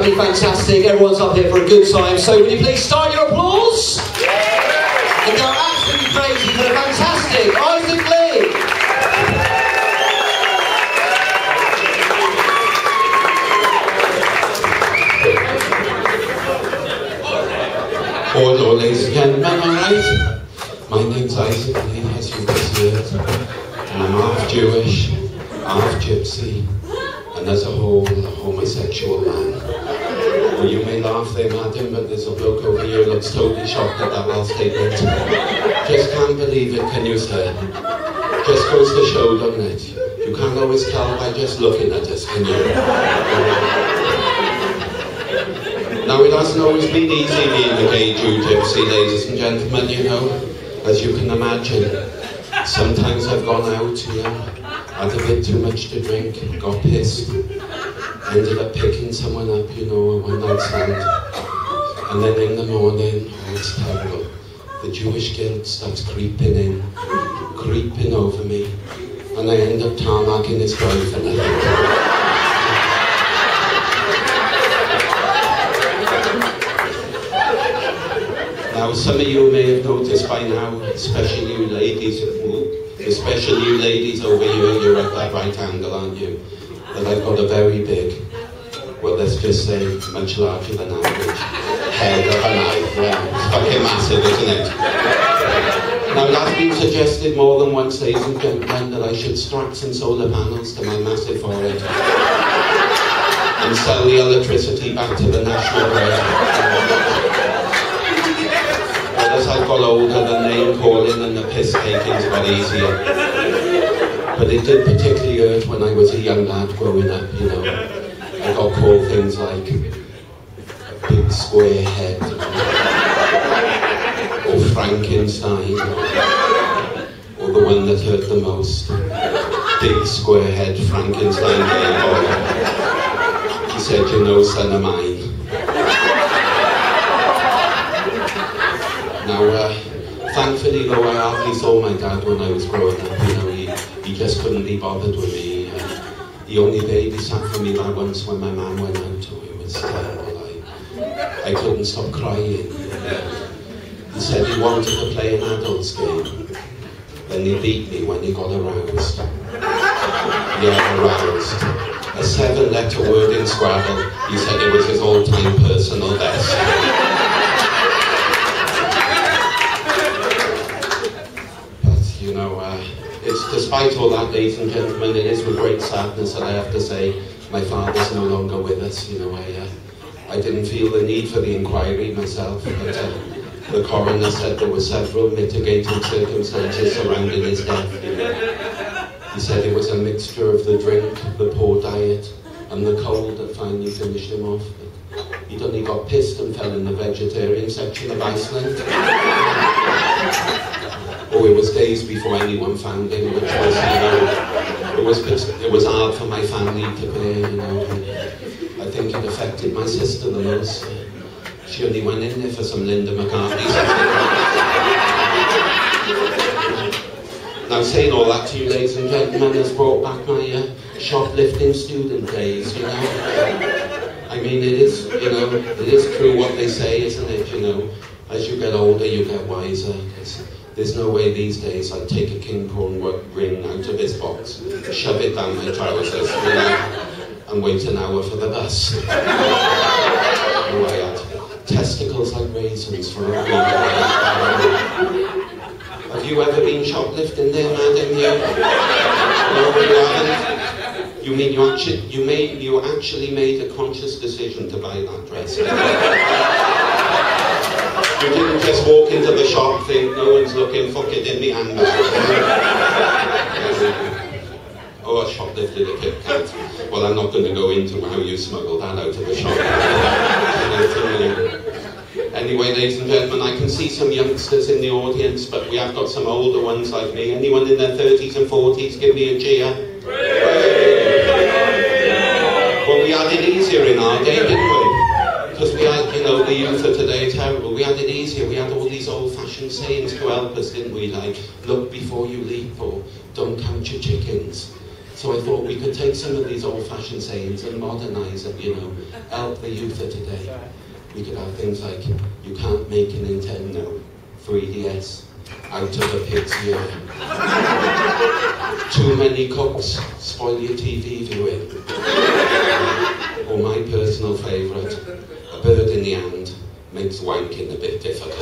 absolutely fantastic. Everyone's up here for a good time. So will you please start your applause? And go absolutely crazy for the fantastic Isaacleecomedian. Hello, ladies and gentlemen, alright? My name's Isaacleecomedian, as you can see it. And I'm half Jewish, half Gypsy, and as a whole, a homosexual man. Well, you may laugh there, madam, but there's a bloke over here who looks totally shocked at that last statement. Just can't believe it, can you, sir? Just goes to show, doesn't it? You can't always tell by just looking at us, can you? Now, it hasn't always been easy being a gay Jew gypsy, ladies and gentlemen, you know, as you can imagine. Sometimes I've gone out, you know, had a bit too much to drink, got pissed, ended up picking someone up, you know, a one-night stand. And then in the morning, oh, it's terrible. The Jewish guilt starts creeping over me, and I end up tarmacking his wife, and I think. Now, some of you may have noticed by now, especially you ladies over here, you're at that right angle, aren't you? That I've got a very big, well, let's just say, much larger than average, head of an eye. Yeah, it's fucking massive, isn't it? Now, that's been suggested more than once, ladies and gentlemen, that I should strap some solar panels to my massive forehead and sell the electricity back to the national grid. As I've got older, the name calling and the piss taking's got easier. But it did particularly hurt when I was a young lad growing up, you know. I got called things like a big square head, or Frankenstein, or the one that hurt the most, big square head Frankenstein gay boy. He said, you know, son of mine. Now, thankfully, though, I hardly saw my dad when I was growing up. You know, he just couldn't be bothered with me. He only babysat for me that once when my mum went out. Oh, it was terrible. I couldn't stop crying. He said he wanted to play an adult's game. Then he beat me when he got aroused. Yeah, aroused. A 7-letter word in Scrabble. He said it was his all-time personal best. It's despite all that, ladies and gentlemen, it is with great sadness that I have to say my father's no longer with us. You know, I didn't feel the need for the inquiry myself, but the coroner said there were several mitigating circumstances surrounding his death. You know. He said it was a mixture of the drink, the poor diet, and the cold that finally finished him off. But he'd only got pissed and fell in the vegetarian section of Iceland. Oh, it was days before anyone found him, which was, you know, it was hard for my family to bear, you know. I think it affected my sister the most. She only went in there for some Linda McCartney. Now, saying all that to you, ladies and gentlemen, has brought back my shoplifting student days, you know. I mean, it is, you know, it is true what they say, isn't it, you know. As you get older, you get wiser. There's no way these days I'd take a king prawn ring out of his box, shove it down my trousers, you know, and wait an hour for the bus. Oh, I had testicles like raisins for a week. Have you ever been shoplifting there, madam? No, you haven't? You mean you actually made a conscious decision to buy that dress? You didn't just walk into the shop and think, no one's looking, fuck it in the handbag. Oh, I shoplifted a Kit Kat. Well, I'm not going to go into how you smuggled that out of the shop. Anyway, ladies and gentlemen, I can see some youngsters in the audience, but we have got some older ones like me. Anyone in their 30s and 40s, give me a cheer. Well, we had it easier in our day, didn't we? Because we had, you know, the youth of today are terrible. We had it easier. We had all these old-fashioned sayings to help us, didn't we? Like, look before you leap, or don't count your chickens. So I thought we could take some of these old-fashioned sayings and modernise them, you know, help the youth of today. We could have things like, you can't make a Nintendo 3DS out of a pig's ear. Too many cooks spoil your TV viewing. Or my personal favourite, a bird in the hand makes wanking a bit difficult.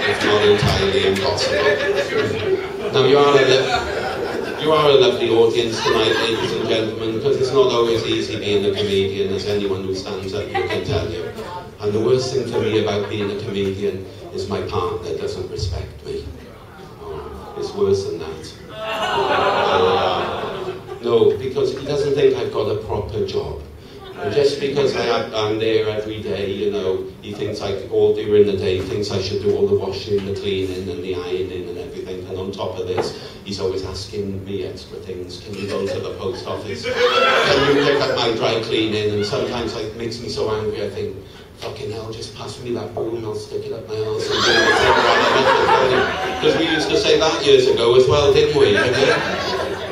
If not entirely impossible. Now you are a lovely audience tonight, ladies and gentlemen, because it's not always easy being a comedian, as anyone who stands up here can tell you. And the worst thing for me about being a comedian is my partner doesn't respect me. Oh, it's worse than that. No, because he doesn't think I've got a proper job. And just because I'm there every day, you know, he thinks all during the day, he thinks I should do all the washing, the cleaning and the ironing and everything. And on top of this, he's always asking me extra things. Can you go to the post office? Can you pick up my dry cleaning? And sometimes it makes me so angry, I think, fucking hell, just pass me that broom and I'll stick it up my arse. Because we used to say that years ago as well, didn't we?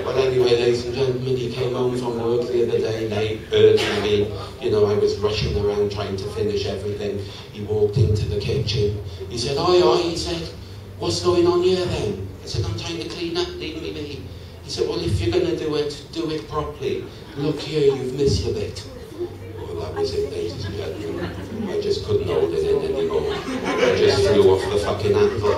But anyway, ladies and gentlemen, he came home from work the other day, late, early. I mean, you know, I was rushing around trying to finish everything. He walked into the kitchen. He said, oi, oi, he said, what's going on here then? I said, I'm trying to clean up, leave me be. He said, well, if you're going to do it properly. Look here, you've missed a bit. Well, that was it, ladies and gentlemen. I just couldn't hold it in anymore. I just flew off the fucking anvil.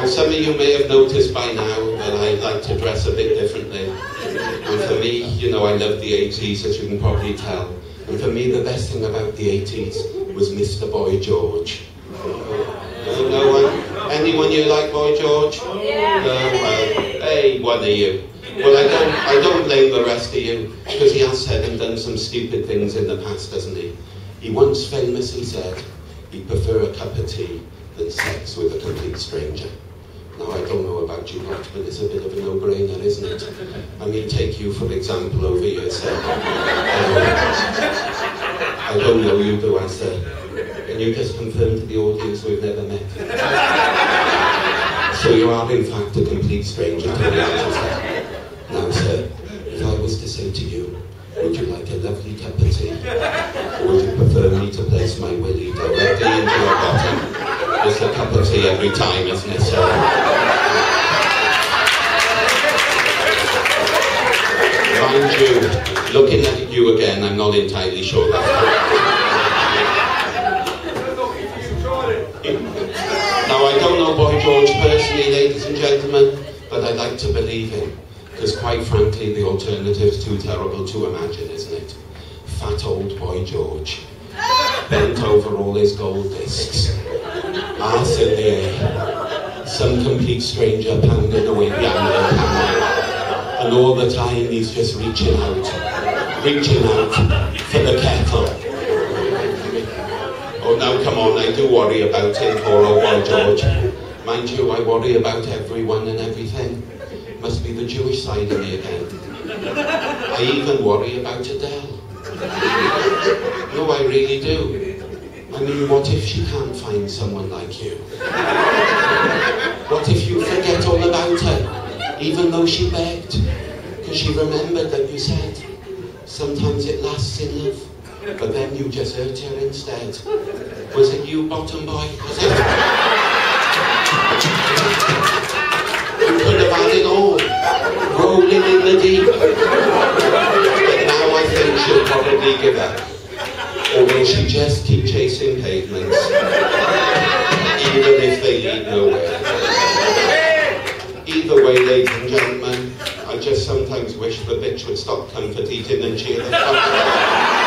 Some of you may have noticed by now that I like to dress a bit differently. And for me, you know, I love the 80s, as you can probably tell. And for me, the best thing about the 80s was Mr. Boy George. No one? Anyone you like Boy George? Yeah. Well, hey, one of you. Well, I don't blame the rest of you, because he has said and done some stupid things in the past, hasn't he? He once famously said he'd prefer a cup of tea than sex with a complete stranger. Now, I don't know about you lot, but it's a bit of a no-brainer, isn't it? I mean, take you, for example, over yourself. I don't know you, do I, sir? Can you just confirm to the audience we've never met? So you are, in fact, a complete stranger to me, now, sir, if I was to say to you, would you like a lovely cup of tea? Or would you prefer me to place my willy directly into your bottom? Just a cup of tea every time, isn't it, sir? Mind you, looking at you again, I'm not entirely sure that's Now, I don't know Boy George personally, ladies and gentlemen, but I'd like to believe him. Because quite frankly, the alternative's too terrible to imagine, isn't it? Fat old Boy George, bent over all his gold discs, arse in the air, some complete stranger pounding away behind the camera, and all the time he's just reaching out for the kettle. Oh, now come on, I do worry about him, poor old Boy George. Mind you, I worry about everyone and everything. Must be the Jewish side of me again. I even worry about Adele. No, I really do. I mean, what if she can't find someone like you? What if you forget all about her, even though she begged? Because she remembered that you said, sometimes it lasts in love, but then you just hurt her instead. Was it you, bottom boy? Was it? You could have had it all, rolling in the deep. But now I think she'll probably give up. Or will she just keep chasing pavements, even if they lead nowhere? Either way, ladies and gentlemen, I just sometimes wish the bitch would stop comfort eating and cheer the fuck up.